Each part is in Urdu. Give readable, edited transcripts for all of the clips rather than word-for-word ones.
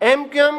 MQM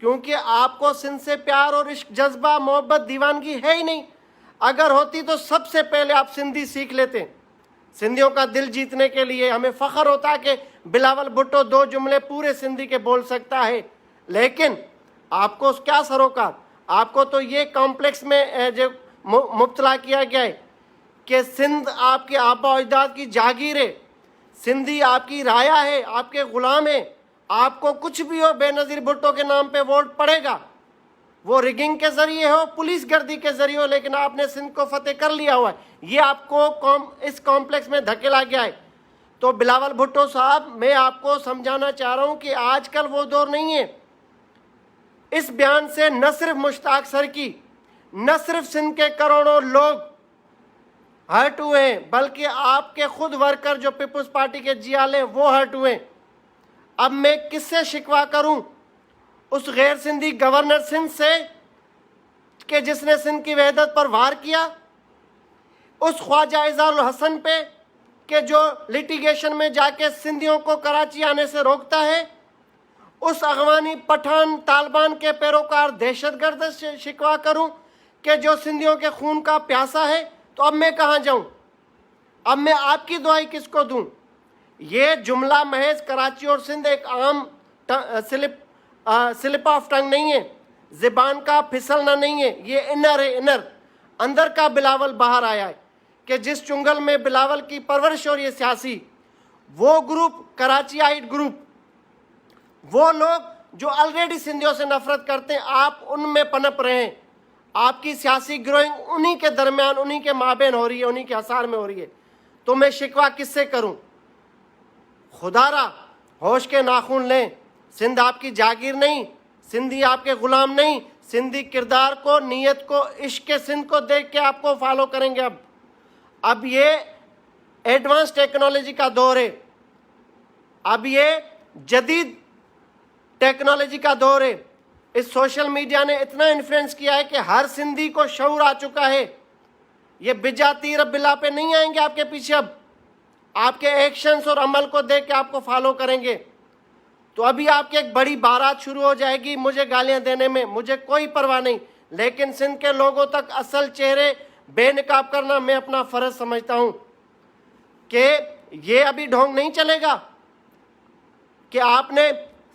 کیونکہ آپ کو سندھ سے پیار اور عشق، جذبہ، محبت، دیوانگی ہے ہی نہیں۔ اگر ہوتی تو سب سے پہلے آپ سندھی سیکھ لیتے۔ سندھیوں کا دل جیتنے کے لیے ہمیں فخر ہوتا کہ بلاول بھٹو 2 جملے پورے سندھی کے بول سکتا ہے، لیکن آپ کو کیا سروکار؟ آپ کو تو یہ کمپلیکس میں جو مبتلا کیا گیا ہے کہ سندھ آپ کے آبا و اجداد کی جاگیر ہے، سندھی آپ کی رایا ہے، آپ کے غلام ہیں۔ آپ کو کچھ بھی ہو، بے نظیر بھٹو کے نام پہ ووٹ پڑے گا، وہ ریگنگ کے ذریعے ہو، پولیس گردی کے ذریعے ہو، لیکن آپ نے سندھ کو فتح کر لیا ہوا ہے۔ یہ آپ کو اس کمپلیکس میں دھکیلا گیا ہے۔ تو بلاول بھٹو صاحب، میں آپ کو سمجھانا چاہ رہا ہوں کہ آج کل وہ دور نہیں ہے۔ اس بیان سے نہ صرف مشتاق سر کی، نہ صرف سندھ کے کروڑوں لوگ ہرٹ ہوئے ہیں، بلکہ آپ کے خود ورکر جو پیپلز پارٹی کے جیال ہیں وہ ہرٹ ہوئے ہیں۔ اب میں کس سے شکوہ کروں؟ اس غیر سندھی گورنر سندھ سے کہ جس نے سندھ کی وحدت پر وار کیا، اس خواجہ اظہار الحسن پہ کہ جو لٹیگیشن میں جا کے سندھیوں کو کراچی آنے سے روکتا ہے، اس افغانی پٹھان طالبان کے پیروکار دہشت گرد سے شکوہ کروں کہ جو سندھیوں کے خون کا پیاسا ہے؟ تو اب میں کہاں جاؤں؟ اب میں آپ کی دعائی کس کو دوں؟ یہ جملہ محض کراچی اور سندھ ایک عام سلپ آف ٹنگ نہیں ہے، زبان کا پھسلنا نہیں ہے، یہ انر ہے، انر اندر کا بلاول باہر آیا ہے کہ جس چنگل میں بلاول کی پرورش اور یہ سیاسی وہ گروپ، کراچی آئٹ گروپ، وہ لوگ جو آلریڈی سندھیوں سے نفرت کرتے ہیں، آپ ان میں پنپ رہے ہیں۔ آپ کی سیاسی گروئنگ انہی کے درمیان، انہی کے مابین ہو رہی ہے، انہی کے حصار میں ہو رہی ہے۔ تو میں شکوہ کس سے کروں؟ خدا را ہوش کے ناخن لیں، سندھ آپ کی جاگیر نہیں، سندھی آپ کے غلام نہیں۔ سندھی کردار کو، نیت کو، عشق سندھ کو دیکھ کے آپ کو فالو کریں گے۔ اب یہ ایڈوانس ٹیکنالوجی کا دور ہے، اب یہ جدید ٹیکنالوجی کا دور ہے۔ اس سوشل میڈیا نے اتنا انفلوئنس کیا ہے کہ ہر سندھی کو شعور آ چکا ہے۔ یہ بجا تیر بلا پہ نہیں آئیں گے آپ کے پیچھے، اب آپ کے ایکشنز اور عمل کو دیکھ کے آپ کو فالو کریں گے۔ تو ابھی آپ کی ایک بڑی بارات شروع ہو جائے گی مجھے گالیاں دینے میں، مجھے کوئی پرواہ نہیں، لیکن سندھ کے لوگوں تک اصل چہرے بے نقاب کرنا میں اپنا فرض سمجھتا ہوں کہ یہ ابھی ڈھونگ نہیں چلے گا کہ آپ نے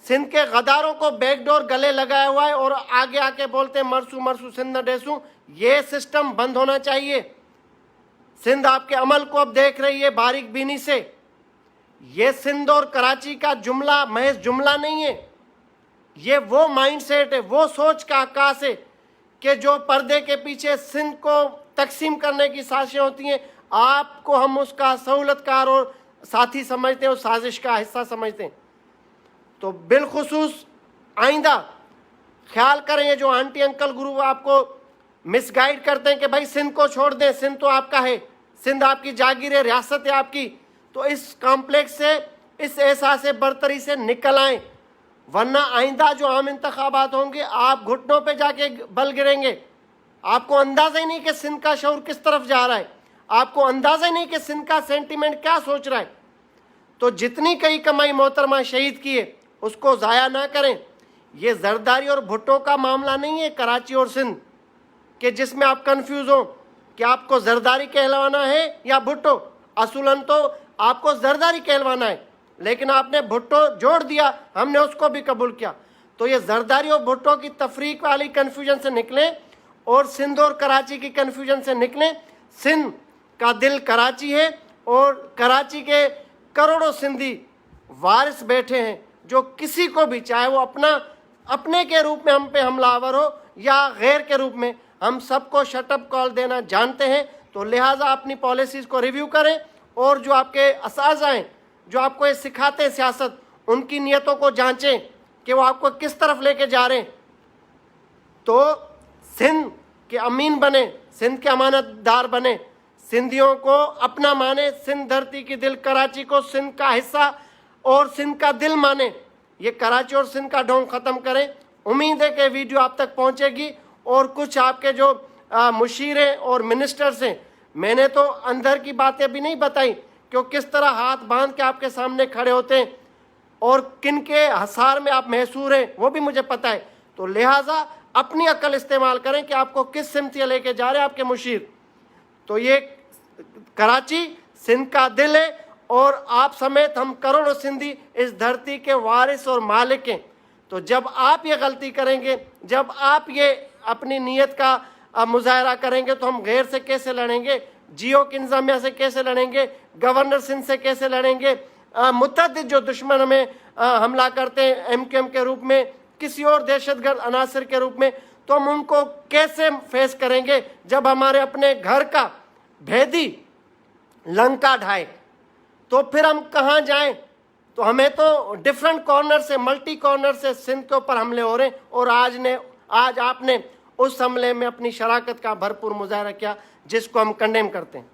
سندھ کے غداروں کو بیک ڈور گلے لگایا ہوا ہے اور آگے آ کے بولتے ہیں مرسو مرسو سندھ نہ ڈیسوں۔ یہ سسٹم بند ہونا چاہیے۔ سندھ آپ کے عمل کو اب دیکھ رہی ہے باریک بینی سے۔ یہ سندھ اور کراچی کا جملہ محض جملہ نہیں ہے، یہ وہ مائنڈ سیٹ ہے، وہ سوچ کا عکاس ہے کہ جو پردے کے پیچھے سندھ کو تقسیم کرنے کی سازشیں ہوتی ہیں، آپ کو ہم اس کا سہولت کار اور ساتھی سمجھتے ہیں، اس سازش کا حصہ سمجھتے ہیں۔ تو بالخصوص آئندہ خیال کریں، یہ جو آنٹی انکل گروپ آپ کو مس گائیڈ کرتے ہیں کہ بھائی سندھ کو چھوڑ دیں، سندھ تو آپ کا ہے، سندھ آپ کی جاگیر ہے، ریاست ہے آپ کی، تو اس کمپلیکس سے، اس احساس برتری سے نکل آئیں، ورنہ آئندہ جو عام انتخابات ہوں گے آپ گھٹنوں پہ جا کے بل گریں گے۔ آپ کو اندازہ ہی نہیں کہ سندھ کا شعور کس طرف جا رہا ہے، آپ کو اندازہ ہی نہیں کہ سندھ کا سینٹیمنٹ کیا سوچ رہا ہے۔ تو جتنی کئی کمائی محترمہ شہید کی ہے اس کو ضائع نہ کریں۔ یہ زرداری اور بھٹو کا معاملہ نہیں ہے کراچی اور سندھ کہ جس میں آپ کنفیوز ہوں کہ آپ کو زرداری کہلوانا ہے یا بھٹو۔ اصولاً تو آپ کو زرداری کہلوانا ہے، لیکن آپ نے بھٹو جوڑ دیا، ہم نے اس کو بھی قبول کیا۔ تو یہ زرداری اور بھٹو کی تفریق والی کنفیوژن سے نکلیں اور سندھ اور کراچی کی کنفیوژن سے نکلیں۔ سندھ کا دل کراچی ہے اور کراچی کے کروڑوں سندھی وارث بیٹھے ہیں جو کسی کو بھی، چاہے وہ اپنے کے روپ میں ہم پہ حملہ آور ہو یا غیر کے روپ میں، ہم سب کو شٹ اپ کال دینا جانتے ہیں۔ تو لہٰذا اپنی پالیسیز کو ریویو کریں اور جو آپ کے اساتذہ ہیں جو آپ کو یہ سکھاتے ہیں سیاست، ان کی نیتوں کو جانچیں کہ وہ آپ کو کس طرف لے کے جا رہے ہیں۔ تو سندھ کے امین بنے، سندھ کے امانت دار بنے، سندھیوں کو اپنا مانے، سندھ دھرتی کی دل کراچی کو سندھ کا حصہ اور سندھ کا دل مانے۔ یہ کراچی اور سندھ کا ڈھونگ ختم کریں۔ امید ہے کہ ویڈیو آپ تک پہنچے گی اور کچھ آپ کے جو مشیر ہیں اور منسٹرز ہیں، میں نے تو اندر کی باتیں بھی نہیں بتائیں کہ وہ کس طرح ہاتھ باندھ کے آپ کے سامنے کھڑے ہوتے ہیں اور کن کے حصار میں آپ محصور ہیں وہ بھی مجھے پتہ ہے۔ تو لہٰذا اپنی عقل استعمال کریں کہ آپ کو کس سمت لے کے جا رہے ہیں آپ کے مشیر. تو یہ کراچی سندھ کا دل ہے اور آپ سمیت ہم کروڑوں سندھی اس دھرتی کے وارث اور مالک ہیں. تو جب آپ یہ غلطی کریں گے, جب آپ یہ اپنی نیت کا مظاہرہ کریں گے, تو ہم غیر سے کیسے لڑیں گے, جیو کی انتظامیہ سے کیسے لڑیں گے, گورنر سندھ سے کیسے لڑیں گے, متعدد جو دشمن ہمیں حملہ کرتے ہیں ایم کیو ایم کے روپ میں, کسی اور دہشت گرد عناصر کے روپ میں, تو ہم ان کو کیسے فیس کریں گے جب ہمارے اپنے گھر کا بھیدی لنکا ڈھائے؟ تو پھر ہم کہاں جائیں؟ تو ہمیں تو ڈیفرنٹ کارنر سے, ملٹی کارنر سے سندھ کے اوپر حملے ہو رہے ہیں, اور آج آپ نے اس حملے میں اپنی شراکت کا بھرپور مظاہرہ کیا جس کو ہم کنڈیم کرتے ہیں.